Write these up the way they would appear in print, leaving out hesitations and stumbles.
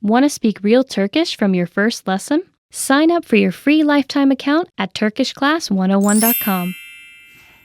Want to speak real Turkish from your first lesson? Sign up for your free lifetime account at turkishclass101.com.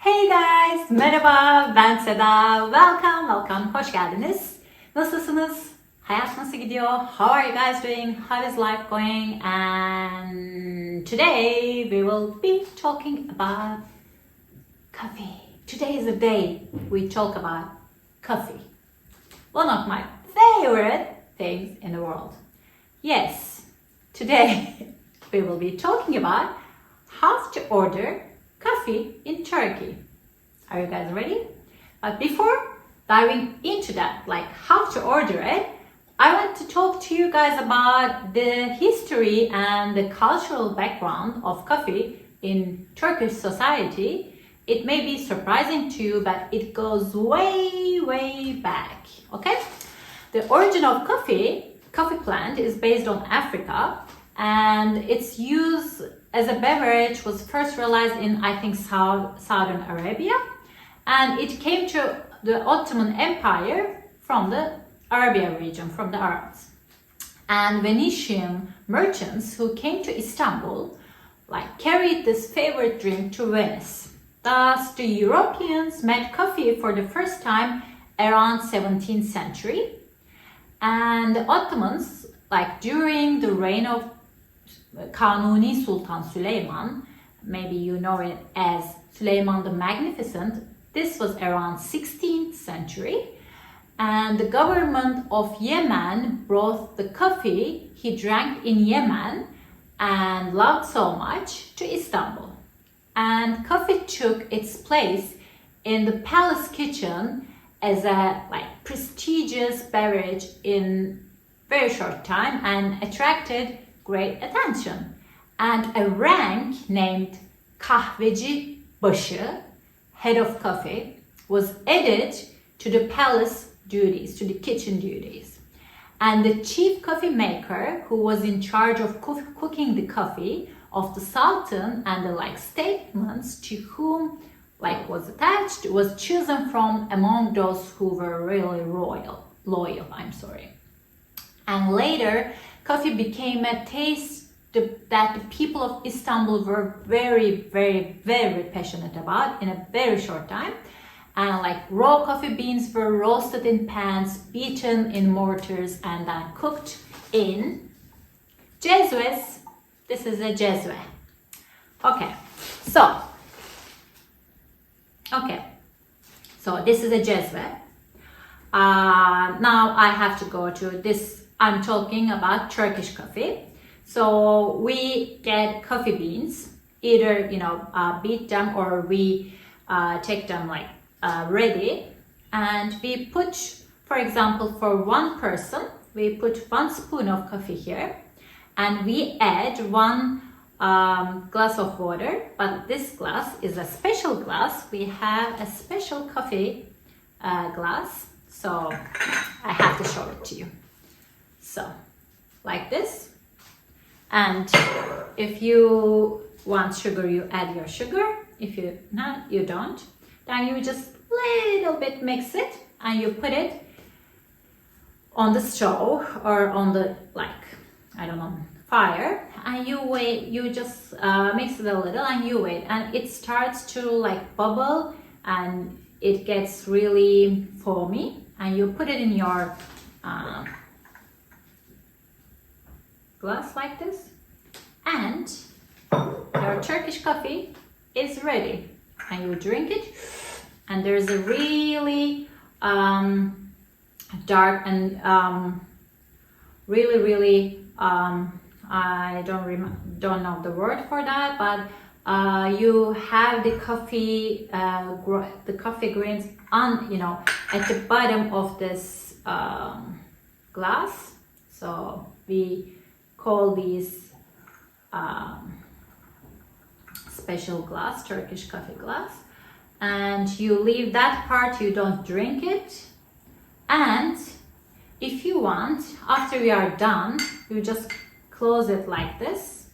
Hey guys, merhaba, ben Seda. Welcome, hoş geldiniz. Nasılsınız? Hayat nasıl gidiyor? How are you guys doing? How is life going? And today we will be talking about coffee. Today is the day we talk about coffee. One of my favorite things in the world. Yes, today we will be talking about how to order coffee in Turkey. Are you guys ready? But before diving into that, like how to order it, I want to talk to you guys about the history and the cultural background of coffee in Turkish society. It may be surprising to you, but it goes way back, okay? The origin of coffee plant is based on Africa, and its use as a beverage was first realized in, I think, Southern Arabia, and it came to the Ottoman Empire from the Arabia region, from the Arabs. And Venetian merchants who came to Istanbul carried this favorite drink to Venice. Thus, the Europeans met coffee for the first time around 17th century. And the Ottomans, during the reign of Kanuni Sultan Süleyman, maybe you know it as Süleyman the Magnificent, this was around 16th century. And the government of Yemen brought the coffee he drank in Yemen and loved so much to Istanbul. And coffee took its place in the palace kitchen as a prestigious beverage in very short time and attracted great attention. And a rank named kahveci başı, head of coffee, was added to the palace duties, to the kitchen duties. And the chief coffee maker, who was in charge of cooking the coffee of the sultan and the statements to whom was attached, was chosen from among those who were really loyal. And later, coffee became a taste that the people of Istanbul were very passionate about in a very short time. And raw coffee beans were roasted in pans, beaten in mortars, and then cooked in jezwes. This is a jezwe. Okay, so this is a jezwe. Now I have to go to this. I'm talking about Turkish coffee. So we get coffee beans, either beat them or we take them ready, and we put, for example, for one person, we put 1 spoon of coffee here, and we add 1 glass of water. But this glass is a special glass. We have a special coffee glass, so I have to show it to you. So like this. And if you want sugar, you add your sugar. If you not, you don't. Then you just little bit mix it and you put it on the stove or on the fire, and you wait. You just mix it a little and you wait, and it starts to bubble and it gets really foamy, and you put it in your glass like this, and your Turkish coffee is ready, and you drink it. And there's a really dark and really I don't know the word for that, but you have the coffee grains on at the bottom of this glass. So we call these special glass, Turkish coffee glass. And you leave that part, you don't drink it. And if you want, after we are done, you just close it like this.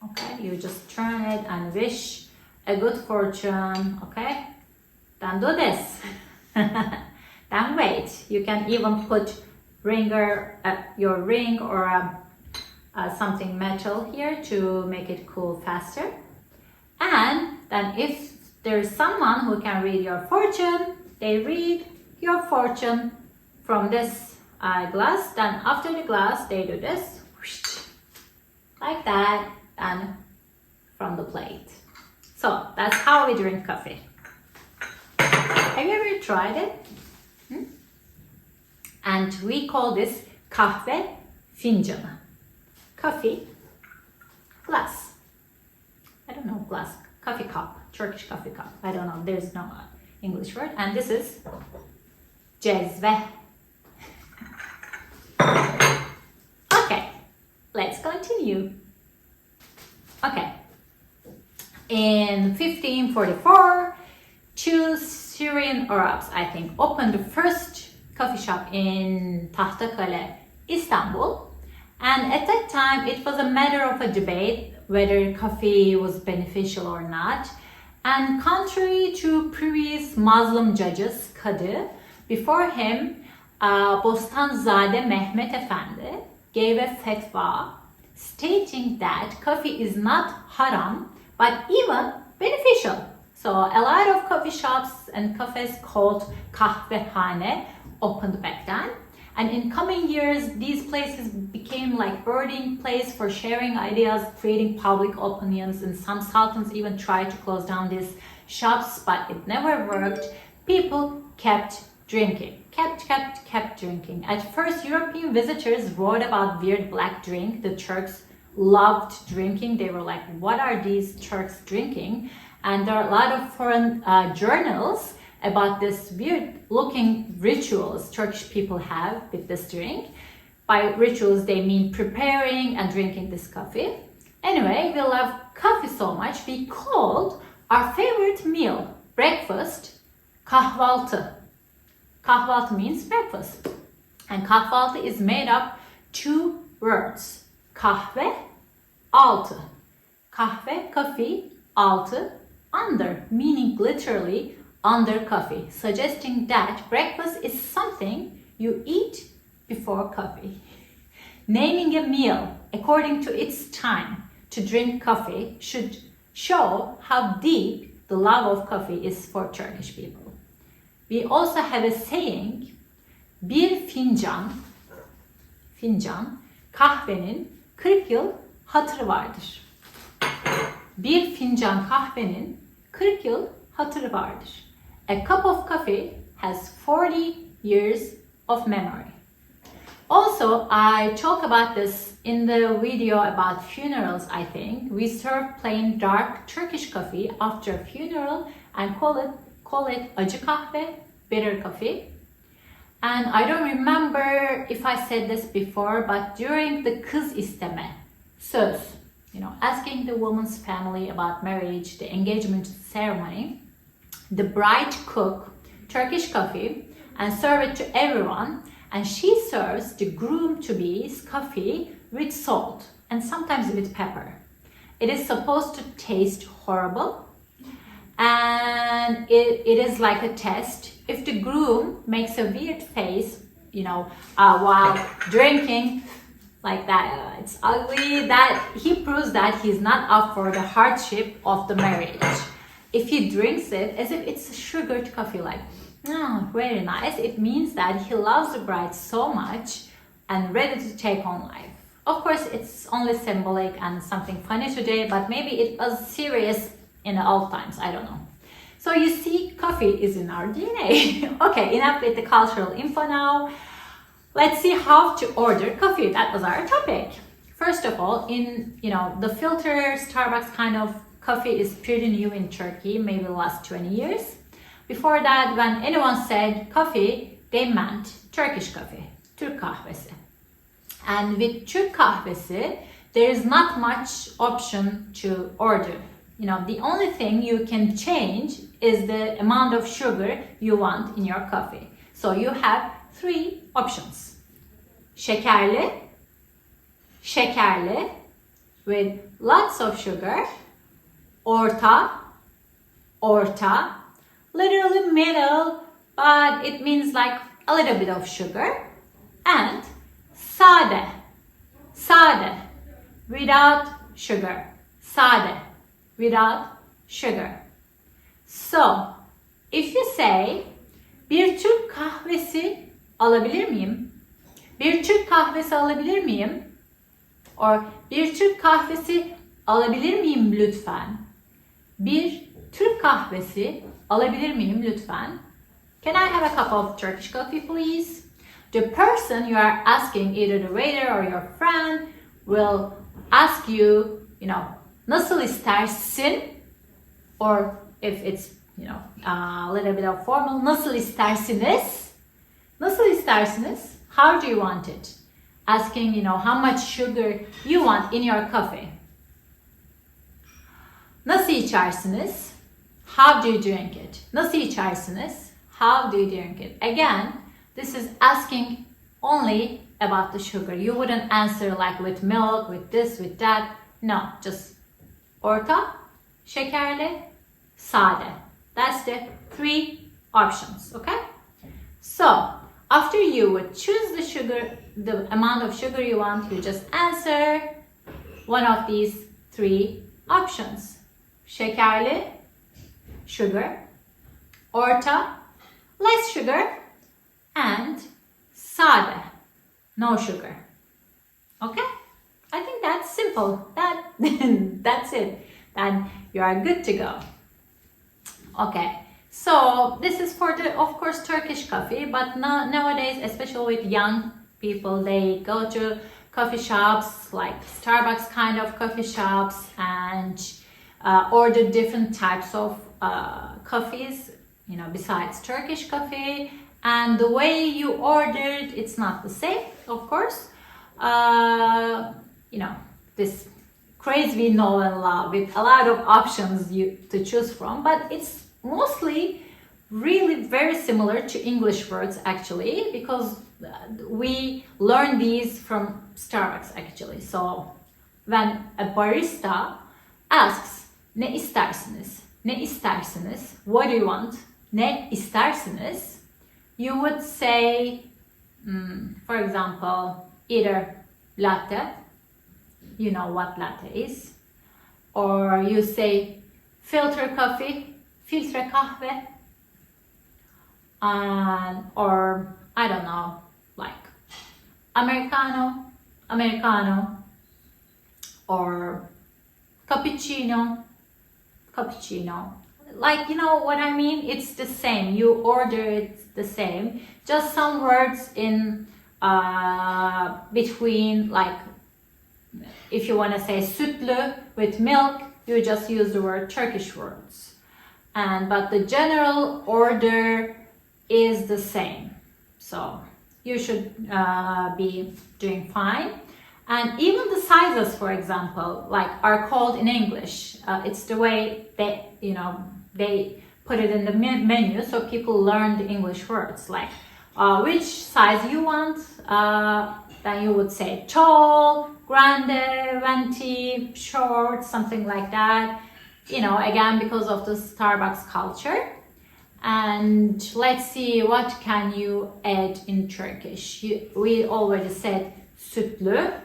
Okay, you just turn it and wish a good fortune. Okay, then do this. Then wait. You can even put your ring or something metal here to make it cool faster. And then if there's someone who can read your fortune, they read your fortune from this glass. Then after the glass, they do this, whoosh, like that, and from the plate. So that's how we drink coffee. Have you ever tried it? And we call this kahve fincanı. Coffee glass. I don't know, glass, coffee cup, Turkish coffee cup. I don't know, there's no English word. And this is cezve. Okay, let's continue. Okay, in 1544, two Syrian Arabs, I think, opened the first coffee shop in Tahtakale, Istanbul. And at that time, it was a matter of a debate whether coffee was beneficial or not. And contrary to previous Muslim judges, Kadı, before him, Bostanzade Mehmet Efendi gave a fatwa stating that coffee is not haram, but even beneficial. So a lot of coffee shops and cafes called kahvehane opened back then. And in coming years, these places became like burning place for sharing ideas, creating public opinions, and some sultans even tried to close down these shops, but it never worked. People kept drinking, kept drinking. At first, European visitors wrote about weird black drink. The Turks loved drinking. They were like, what are these Turks drinking? And there are a lot of foreign journals about this weird looking rituals Turkish people have with this drink. By rituals, they mean preparing and drinking this coffee. Anyway, we love coffee so much, we called our favorite meal, breakfast, kahvaltı. Kahvaltı means breakfast. And kahvaltı is made up two words, kahve, altı. Kahve, coffee, altı, under, meaning literally under coffee, suggesting that breakfast is something you eat before coffee. Naming a meal according to its time to drink coffee should show how deep the love of coffee is for Turkish people. We also have a saying, bir fincan kahvenin 40 yıl hatırı vardır. Bir fincan kahvenin 40 yıl hatırı vardır. A cup of coffee has 40 years of memory. Also, I talk about this in the video about funerals, I think. We serve plain dark Turkish coffee after a funeral and call it acı kahve, bitter coffee. And I don't remember if I said this before, but during the kız isteme, söz, asking the woman's family about marriage, the engagement ceremony, the bride cook Turkish coffee and serve it to everyone, and she serves the groom-to-be's coffee with salt and sometimes with pepper. It is supposed to taste horrible, and it is like a test. If the groom makes a weird face, while drinking like that, it's ugly, that he proves that he's not up for the hardship of the marriage. If he drinks it as if it's sugared coffee, like, very nice, it means that he loves the bride so much and ready to take on life. Of course, it's only symbolic and something funny today, but maybe it was serious in the old times, I don't know. So you see, coffee is in our DNA. Okay, enough with the cultural info now. Let's see how to order coffee. That was our topic. First of all, in the filter Starbucks kind of coffee is pretty new in Turkey, maybe the last 20 years. Before that, when anyone said coffee, they meant Turkish coffee, Türk kahvesi. And with Türk kahvesi, there is not much option to order. The only thing you can change is the amount of sugar you want in your coffee. So you have 3 options. Şekerli with lots of sugar, orta, literally middle, but it means like a little bit of sugar, And sade, sade, without sugar, sade, without sugar. So, if you say, bir Türk kahvesi alabilir miyim? Bir Türk kahvesi alabilir miyim? Or bir Türk kahvesi alabilir miyim lütfen? Bir Türk kahvesi alabilir miyim lütfen? Can I have a cup of Turkish coffee, please? The person you are asking, either the waiter or your friend, will ask you, nasıl istersin? Or if it's, a little bit of formal, nasıl istersiniz? Nasıl istersiniz? How do you want it? Asking, how much sugar you want in your coffee. Nasıl içersiniz? How do you drink it? Nasıl içersiniz? How do you drink it? Again, this is asking only about the sugar. You wouldn't answer like with milk, with this, with that. No, just orta, şekerli, sade. That's the 3 options, okay? So, after you would choose the sugar, the amount of sugar you want, you just answer one of these 3 options. Şekerli, sugar, orta, less sugar, and sade, no sugar. Okay? I think that's simple. That's it. Then you are good to go. Okay. So this is for the, of course, Turkish coffee, but nowadays, especially with young people, they go to coffee shops like Starbucks kind of coffee shops and order different types of coffees, besides Turkish coffee. And the way you ordered, it's not the same, of course. This craze we know and love with a lot of options to choose from, but it's mostly really very similar to English words actually, because we learn these from Starbucks actually. So when a barista asks, ne istersiniz? Ne istersiniz? What do you want? Ne istersiniz? You would say, for example, either latte, you know what latte is, or you say filter coffee, filtre kahve, or I don't know, like Americano, or cappuccino. Like, you know what I mean? It's the same. You order it the same. Just some words in between, like if you want to say sütlü with milk, you just use the word Turkish words. But the general order is the same. So you should be doing fine. And even the sizes, for example, like are called in English. It's the way they put it in the menu, so people learn the English words. Like which size you want, then you would say tall, grande, venti, short, something like that. Again, because of the Starbucks culture. And let's see, what can you add in Turkish? We already said sütlü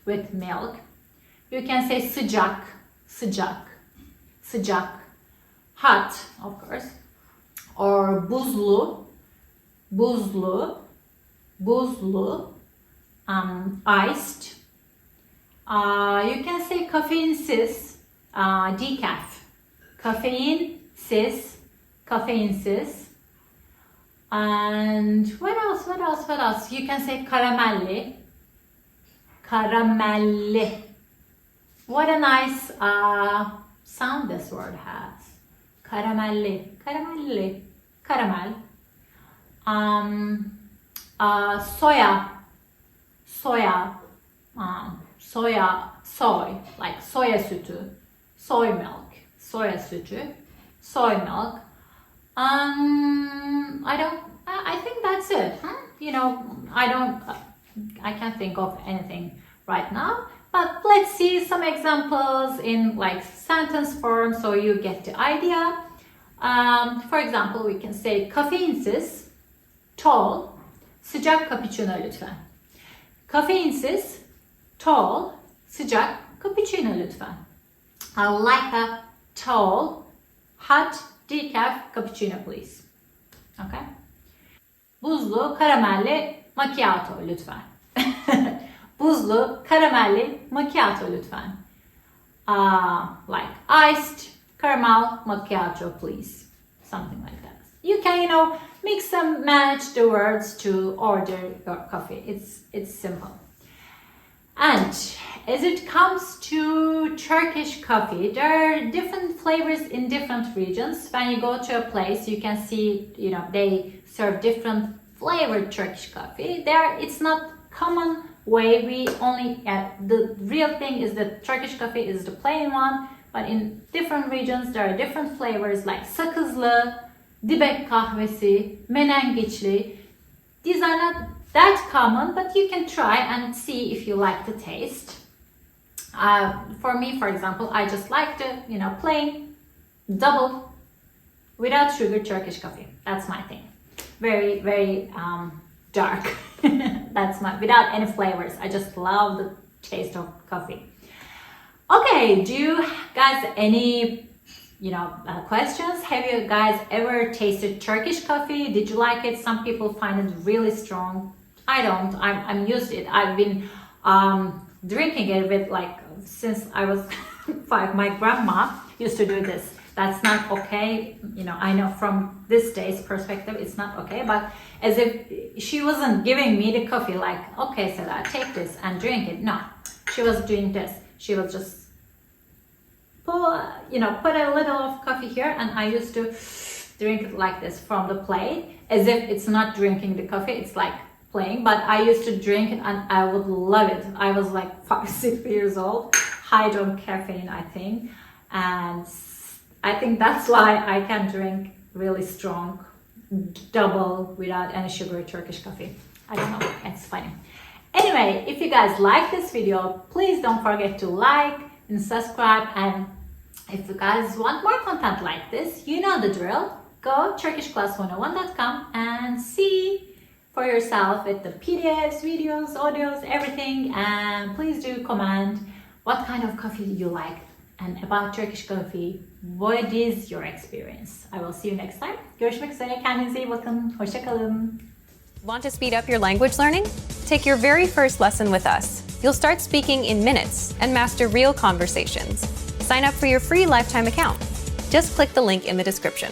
with milk. You can say sıcak, hot, of course, or buzlu, iced. You can say caffeinesiz, decaf, caffeinesiz. And what else? You can say caramelli. What a nice sound this word has. Caramelli, caramel. Soy, like soya sütü, soy milk, soy milk. I think that's it. I can't think of anything right now, but let's see some examples in like sentence form so you get the idea. For example, we can say caffeinesiz, tall, sıcak cappuccino lütfen. Kafeinsiz, tall, sıcak cappuccino lütfen. I would like a tall, hot decaf cappuccino please. Okay. Buzlu karamelli macchiato lütfen. Buzlu karamelli macchiato lütfen. Like iced caramel macchiato please. Something like that. You can, mix and match the words to order your coffee. It's simple. And as it comes to Turkish coffee, there are different flavors in different regions. When you go to a place, you can see, they serve different flavored Turkish coffee. It's not common way. The real thing is that Turkish coffee is the plain one, but in different regions there are different flavors like sakızlı, dibek kahvesi, menengiçli. These are not that common, but you can try and see if you like the taste. For me, for example, I just like the, plain, double, without sugar Turkish coffee. That's my thing. Very, very dark. Without any flavors. I just love the taste of coffee. Okay, do you guys any questions? Have you guys ever tasted Turkish coffee? Did you like it? Some people find it really strong. I don't. I'm used to it. I've been drinking it with since I was 5. My grandma used to do this. That's not okay. I know from this day's perspective, it's not okay. But as if she wasn't giving me the coffee, okay, Seda, take this and drink it. No, she was doing this. She was just put a little of coffee here, and I used to drink it like this from the plate, as if it's not drinking the coffee, it's like playing. But I used to drink it and I would love it. I was 5, 6 years old, high on caffeine, I think, and I think that's why I can drink really strong, double, without any sugar Turkish coffee. I don't know, it's funny. Anyway, if you guys like this video, please don't forget to like and subscribe, and if you guys want more content like this, you know the drill. Go turkishclass101.com and see for yourself with the PDFs, videos, audios, everything, and please do comment what kind of coffee you like and about Turkish coffee, what is your experience. I will see you next time. Görüşmek üzere. Kendinize iyi bakın. Hoşça kalın. Want to speed up your language learning? Take your very first lesson with us. You'll start speaking in minutes and master real conversations. Sign up for your free lifetime account. Just click the link in the description.